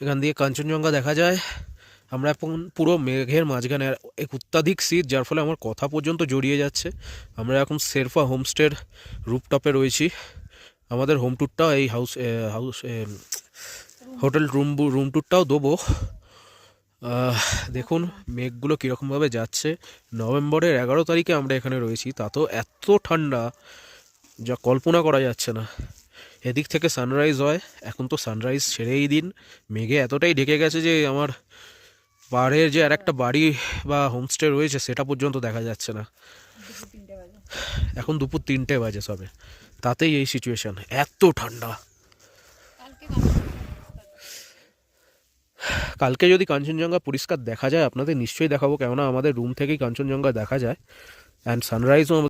এখান দিয়ে কাঞ্চনজঙ্ঘা দেখা যায়। আমরা এখন পুরো মেঘের মাঝখানে, আর এক অত্যাধিক শীত, যার ফলে আমার কথা পর্যন্ত জড়িয়ে যাচ্ছে। আমরা এখন শেরফা হোমস্টের রুফটপে রয়েছি। আমাদের হোম ট্যুরটা এই হাউস হোটেল রুম ট্যুরটাও দেবো। দেখুন মেঘগুলো কীরকমভাবে যাচ্ছে। নভেম্বরের 11 তারিখে আমরা এখানে রয়েছি, তা তো এত ঠান্ডা যা কল্পনা করা যাচ্ছে না। এদিক থেকে সানরাইজ হয়, এখন তো সানরাইজ ছেড়েই দিন। মেঘে এতটাই ঢেকে গেছে যে আমার পাহাড়ের যে আর একটা বাড়ি বা হোমস্টে রয়েছে সেটা পর্যন্ত দেখা যাচ্ছে না। এখন দুপুর 3টে বাজে সবে, তাতেই এই সিচুয়েশন, এত ঠান্ডা। কালকে যদি কাঞ্চনজঙ্ঘা পরিষ্কার দেখা যায় আপনাদের নিশ্চয়ই দেখাবো, কেননা আমাদের রুম থেকেই কাঞ্চনজঙ্ঘা দেখা যায়, অ্যান্ড সানরাইজও